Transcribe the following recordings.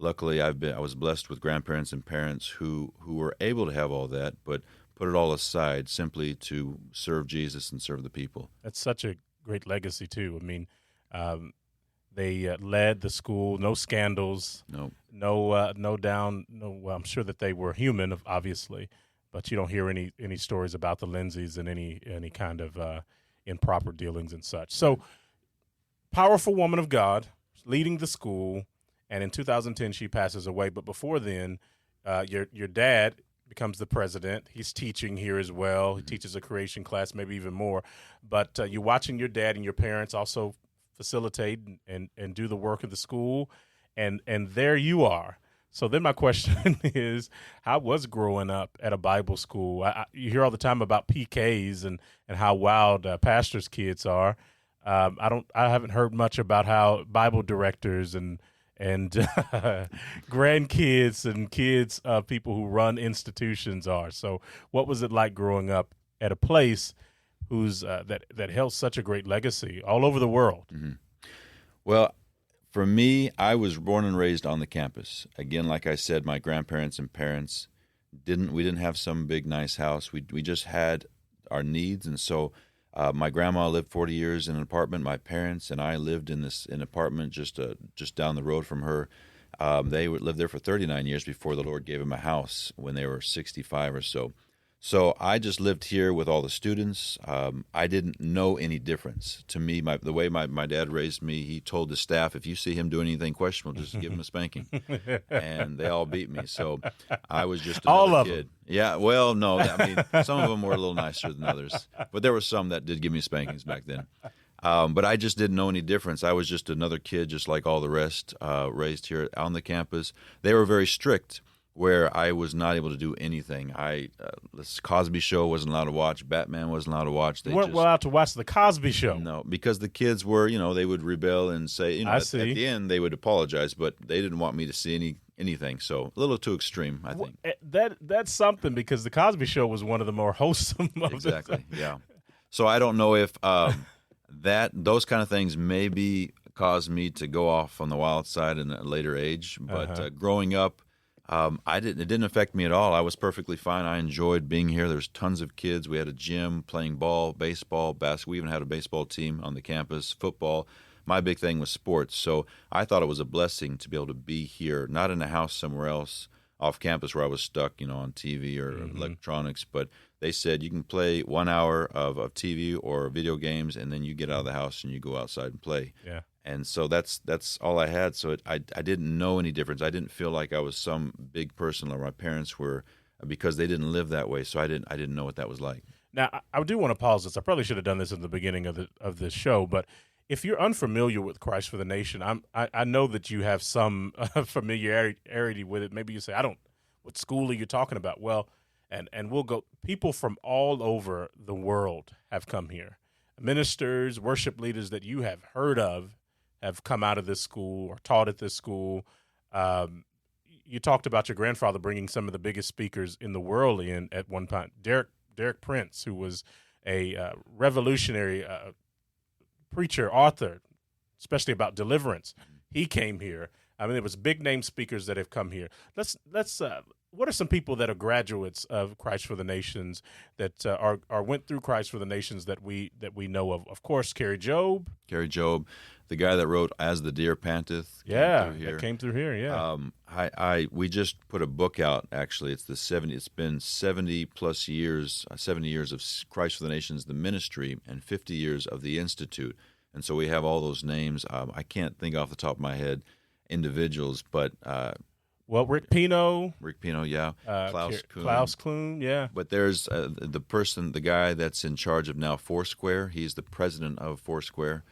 luckily I was blessed with grandparents and parents who were able to have all that, but put it all aside simply to serve Jesus and serve the people. That's such a great legacy too. I mean, they led the school, no scandals, No, no down, no. Well, I'm sure that they were human, obviously, but you don't hear any stories about the Lindsays and any kind of improper dealings and such. So, powerful woman of God, leading the school, and in 2010 she passes away. But before then, your dad becomes the president. He's teaching here as well. He teaches a creation class, maybe even more. But you're watching your dad and your parents also facilitate and do the work of the school, and there you are. So then my question is, how was growing up at a Bible school? You hear all the time about PKs and how wild pastors' kids are. I haven't heard much about how Bible directors and grandkids and kids of people who run institutions are. So what was it like growing up at a place who's that held such a great legacy all over the world? Mm-hmm. Well, for me, I was born and raised on the campus. Again, like I said, my grandparents and parents we didn't have some big nice house. We just had our needs, and so my grandma lived 40 years in an apartment. My parents and I lived in an apartment just down the road from her. They lived there for 39 years before the Lord gave them a house when they were 65 or so. So I just lived here with all the students. I didn't know any difference. To me, the way my dad raised me, he told the staff, if you see him doing anything questionable, just give him a spanking. And they all beat me. So I was just another all of kid. them. Yeah, well, no. I mean, some of them were a little nicer than others. But there were some that did give me spankings back then. But I just didn't know any difference. I was just another kid, just like all the rest, raised here on the campus. They were very strict, where I was not able to do anything. The Cosby Show wasn't allowed to watch. Batman wasn't allowed to watch. They weren't allowed to watch the Cosby Show. No, because the kids were, they would rebel and say, at the end they would apologize, but they didn't want me to see anything. So a little too extreme, I think. That's something, because the Cosby Show was one of the more wholesome of exactly. Yeah. So I don't know if those kind of things maybe caused me to go off on the wild side in a later age, but growing up. It didn't affect me at all. I was perfectly fine. I enjoyed being here. There's tons of kids. We had a gym, playing ball, baseball, basketball. We even had a baseball team on the campus, football. My big thing was sports. So I thought it was a blessing to be able to be here, not in a house somewhere else off campus where I was stuck, on TV or electronics. But they said you can play 1 hour of TV or video games, and then you get out of the house and you go outside and play. Yeah. And so that's all I had. So I didn't know any difference. I didn't feel like I was some big person, or my parents were, because they didn't live that way. So I didn't know what that was like. Now, I do want to pause this. I probably should have done this in the beginning of this show, but if you're unfamiliar with Christ for the Nation, I know that you have some familiarity with it. Maybe you say, what school are you talking about? Well, and we'll go. People from all over the world have come here. Ministers, worship leaders that you have heard of have come out of this school or taught at this school. You talked about your grandfather bringing some of the biggest speakers in the world in at one time. Derek Prince, who was a revolutionary preacher, author, especially about deliverance. He came here. I mean, there was big name speakers that have come here. Let's what are some people that are graduates of Christ for the Nations that are went through Christ for the Nations that we know of? Of course, Carrie Job, the guy that wrote "As the Deer Panteth." Came through here. Yeah. We just put a book out. Actually, it's been 70 plus years, 70 years of Christ for the Nations, the ministry, and 50 years of the Institute. And so we have all those names. I can't think off the top of my head individuals, but. Rick Pino, yeah. Klaus Kuhn, yeah. But there's the guy that's in charge of now Foursquare. He's the president of Foursquare.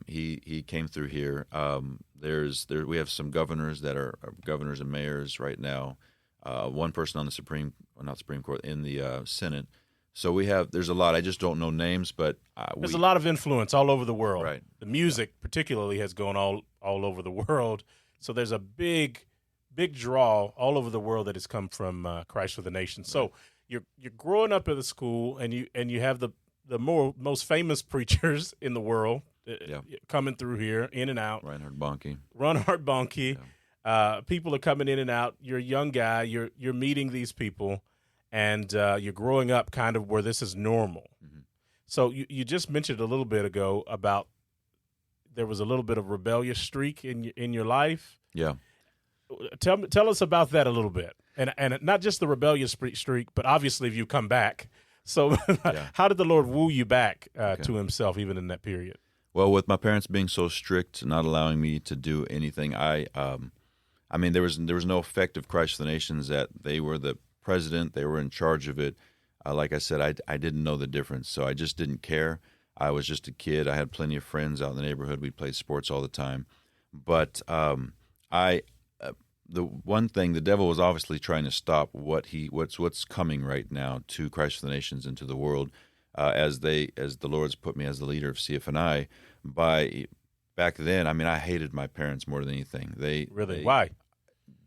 He came through here. We have some governors that are governors and mayors right now. One person on the not Supreme Court, in the Senate. So there's a lot. I just don't know names, but there's a lot of influence all over the world. Right. The music particularly has gone all over the world. So there's a big draw all over the world that has come from Christ for the Nation. So you're growing up at the school, and you have the most famous preachers in the world coming through here, in and out. Reinhard Bonnke. People are coming in and out. You're a young guy. You're meeting these people, and you're growing up kind of where this is normal. Mm-hmm. So you just mentioned a little bit ago about there was a little bit of rebellious streak in your life. Yeah. Tell us about that a little bit, and not just the rebellious streak, but obviously if you come back. So Yeah. how did the Lord woo you back Okay. to Himself, even in that period? Well, with my parents being so strict, not allowing me to do anything, I mean, there was no effect of Christ for the Nations. That they were the president, they were in charge of it. Like I said, I didn't know the difference, so I just didn't care. I was just a kid. I had plenty of friends out in the neighborhood. We played sports all the time, but I. The one thing the devil was obviously trying to stop what's coming right now to Christ for the Nations and to the world, as the Lord's put me as the leader of CFNI. By back then, I mean, I hated my parents more than anything. Why?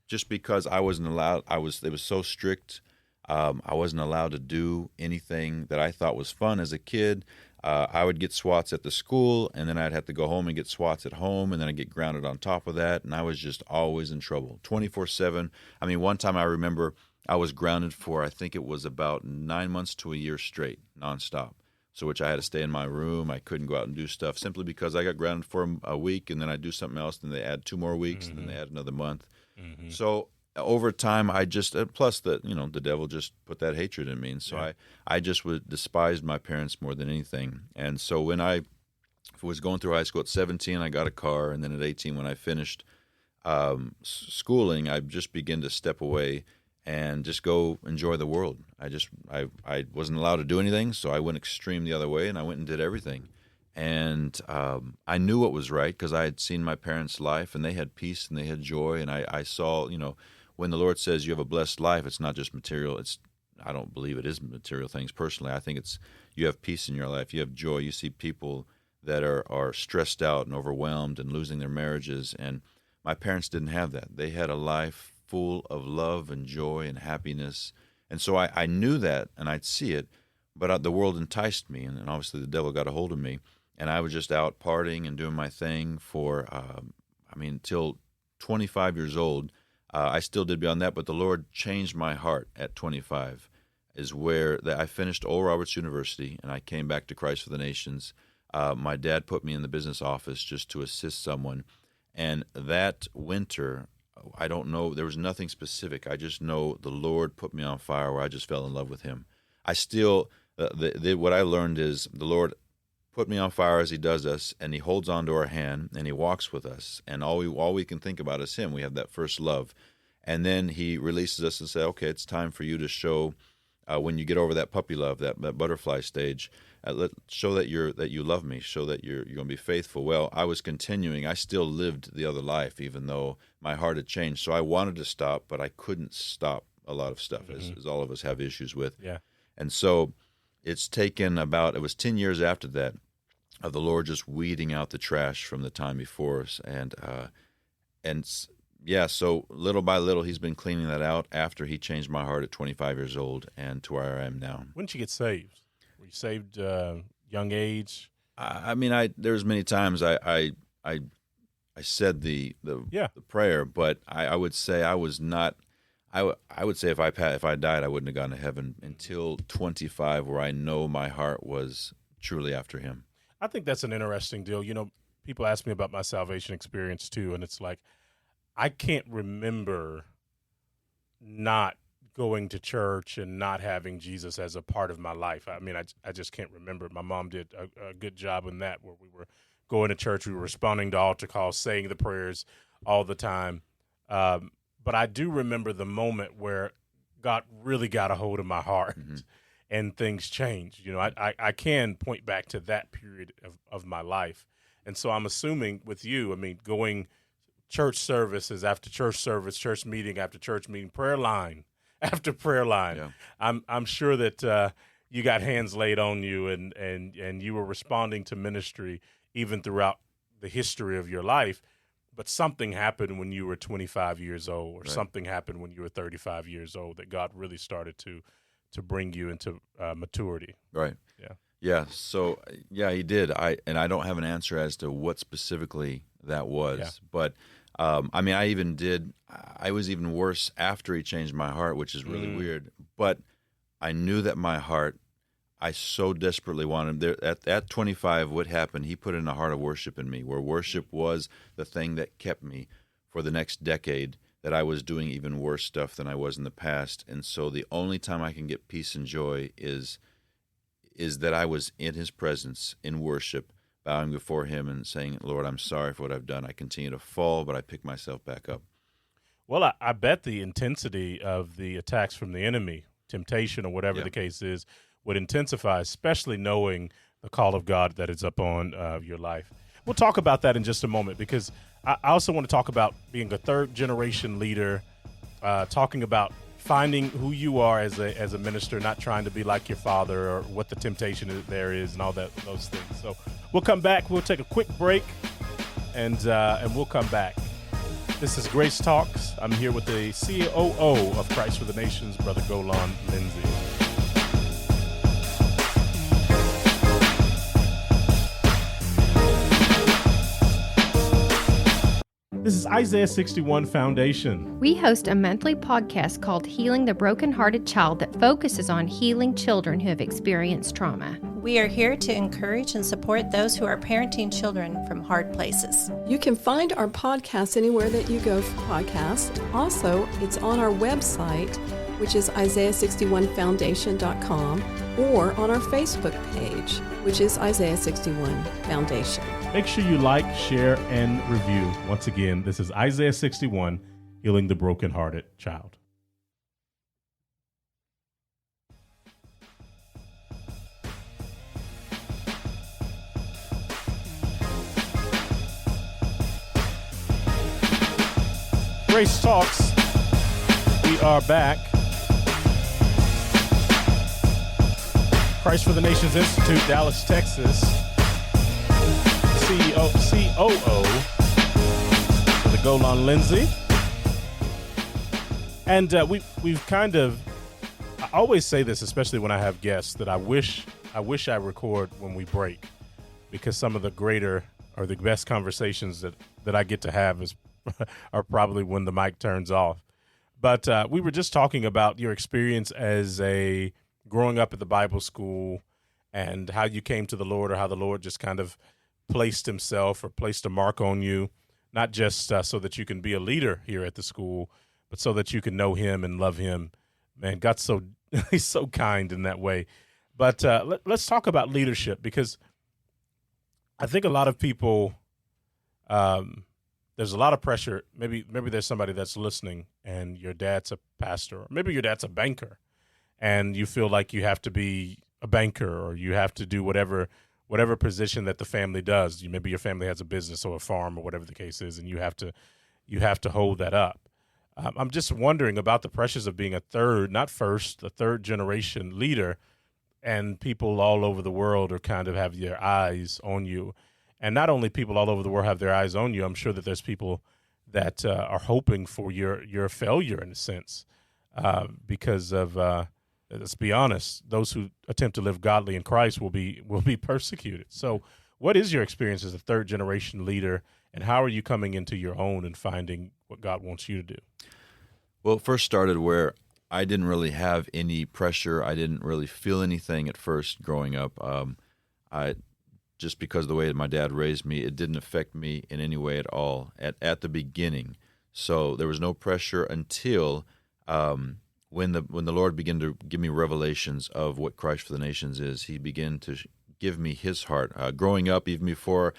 Just because I wasn't allowed. It was so strict. I wasn't allowed to do anything that I thought was fun as a kid. I would get swats at the school, and then I'd have to go home and get swats at home, and then I'd get grounded on top of that, and I was just always in trouble, 24/7. I mean, one time I remember I was grounded for, I think it was about 9 months to a year straight, nonstop. So which I had to stay in my room. I couldn't go out and do stuff simply because I got grounded for a week, and then I'd do something else, and they add 2 more weeks, and then they add another month. So over time, I just plus the devil just put that hatred in me, and so I just despised my parents more than anything. And so when I was going through high school at 17, I got a car, and then at 18, when I finished schooling, I just began to step away and just go enjoy the world. I wasn't allowed to do anything, so I went extreme the other way, and I went and did everything. And I knew what was right because I had seen my parents' life, and they had peace and they had joy, and I saw, when the Lord says you have a blessed life, it's not just material. I don't believe it is material things personally. I think it's you have peace in your life. You have joy. You see people that are stressed out and overwhelmed and losing their marriages. And my parents didn't have that. They had a life full of love and joy and happiness. And so I knew that, and I'd see it, but the world enticed me, and obviously the devil got a hold of me. And I was just out partying and doing my thing for, till 25 years old. I still did beyond that, but the Lord changed my heart at 25, is where I finished Oral Roberts University, and I came back to Christ for the Nations. My dad put me in the business office just to assist someone. And that winter, I don't know, there was nothing specific. I just know the Lord put me on fire where I just fell in love with Him. I still, what I learned is the Lord put me on fire as He does us, and He holds on to our hand, and He walks with us, and all we can think about is Him. We have that first love, and then He releases us and says, "Okay, it's time for you to show when you get over that puppy love, that butterfly stage. Show that you love me. Show that you're going to be faithful." Well, I was continuing. I still lived the other life, even though my heart had changed. So I wanted to stop, but I couldn't stop a lot of stuff, as all of us have issues with. Yeah, and so it's taken it was 10 years after that, of the Lord just weeding out the trash from the time before us, so little by little He's been cleaning that out after He changed my heart at 25 years old and to where I am now. When did you get saved? Were you saved young age? There's many times I said the prayer, but I would say I was not. I would say if I died, I wouldn't have gone to heaven until 25, where I know my heart was truly after Him. I think that's an interesting deal. People ask me about my salvation experience too, and it's like I can't remember not going to church and not having Jesus as a part of my life. I just can't remember. My mom did a good job in that, where we were going to church, we were responding to altar calls, saying the prayers all the time. But I do remember the moment where God really got a hold of my heart, and things changed. I can point back to that period of my life. And so I'm assuming with you, going church services after church service, church meeting after church meeting, prayer line after prayer line. Yeah. I'm sure that you got hands laid on you, and you were responding to ministry even throughout the history of your life. But something happened when you were 25 years old, or Right. something happened when you were 35 years old, that God really started to bring you into maturity. Right. Yeah. Yeah. So He did. I don't have an answer as to what specifically that was, but I was even worse after he changed my heart, which is really weird. But I knew that my heart, I so desperately wanted him. At 25, what happened? He put in a heart of worship in me, where worship was the thing that kept me for the next decade, that I was doing even worse stuff than I was in the past. And so the only time I can get peace and joy is that I was in his presence in worship, bowing before him and saying, Lord, I'm sorry for what I've done. I continue to fall, but I pick myself back up. Well, I bet the intensity of the attacks from the enemy, temptation or whatever the case is, would intensify, especially knowing the call of God that is upon your life. We'll talk about that in just a moment, because I also want to talk about being a third-generation leader, talking about finding who you are as a minister, not trying to be like your father, or what the temptation there is and all those things. So we'll come back. We'll take a quick break, and we'll come back. This is Grace Talks. I'm here with the COO of Christ for the Nations, Brother Golan Lindsay. This is Isaiah 61 Foundation. We host a monthly podcast called Healing the Brokenhearted Child that focuses on healing children who have experienced trauma. We are here to encourage and support those who are parenting children from hard places. You can find our podcast anywhere that you go for podcasts. Also, it's on our website, which is Isaiah61foundation.com, or on our Facebook page, which is Isaiah 61 Foundation. Make sure you like, share, and review. Once again, this is Isaiah 61, Healing the Brokenhearted Child. Grace Talks. We are back. Christ for the Nations Institute, Dallas, Texas. COO for the Golan Lindsay. And we've kind of, I always say this, especially when I have guests, that I wish I record when we break, because some of the greater or the best conversations that I get to have are probably when the mic turns off. But we were just talking about your experience as growing up at the Bible school, and how you came to the Lord, or how the Lord just kind of placed himself or placed a mark on you, not just so that you can be a leader here at the school, but so that you can know him and love him. Man, God's he's so kind in that way. But let's talk about leadership, because I think a lot of people, there's a lot of pressure. Maybe there's somebody that's listening, and your dad's a pastor, or maybe your dad's a banker, and you feel like you have to be a banker, or you have to do whatever position that the family does. Maybe your family has a business or a farm or whatever the case is, and you have to hold that up. I'm just wondering about the pressures of being a third generation leader, and people all over the world are kind of have their eyes on you. And not only people all over the world have their eyes on you, I'm sure that there's people that are hoping for your failure, in a sense, because of let's be honest, those who attempt to live godly in Christ will be persecuted. So what is your experience as a third generation leader, and how are you coming into your own and finding what God wants you to do? Well, it first started where I didn't really have any pressure. I didn't really feel anything at first growing up. Just because of the way that my dad raised me, it didn't affect me in any way at all at the beginning. So there was no pressure until when the Lord began to give me revelations of what Christ for the Nations is. He began to give me his heart. Growing up, even before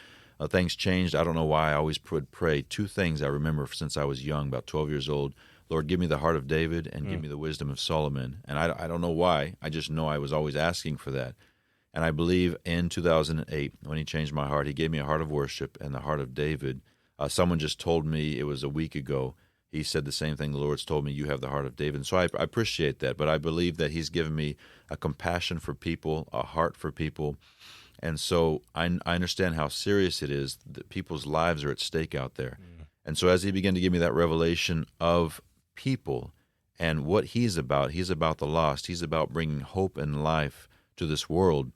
things changed, I don't know why, I always would pray two things I remember since I was young, about 12 years old. Lord, give me the heart of David, and give me the wisdom of Solomon. And I don't know why. I just know I was always asking for that. And I believe in 2008, when he changed my heart, he gave me a heart of worship and the heart of David. Someone just told me, it was a week ago, he said the same thing the Lord's told me, you have the heart of David. And so I appreciate that, but I believe that he's given me a compassion for people, a heart for people. And so I understand how serious it is that people's lives are at stake out there. And so as he began to give me that revelation of people and what he's about the lost. He's about bringing hope and life to this world.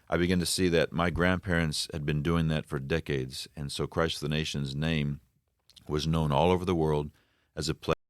I began to see that my grandparents had been doing that for decades, and so Christ for the Nations name was known all over the world as a place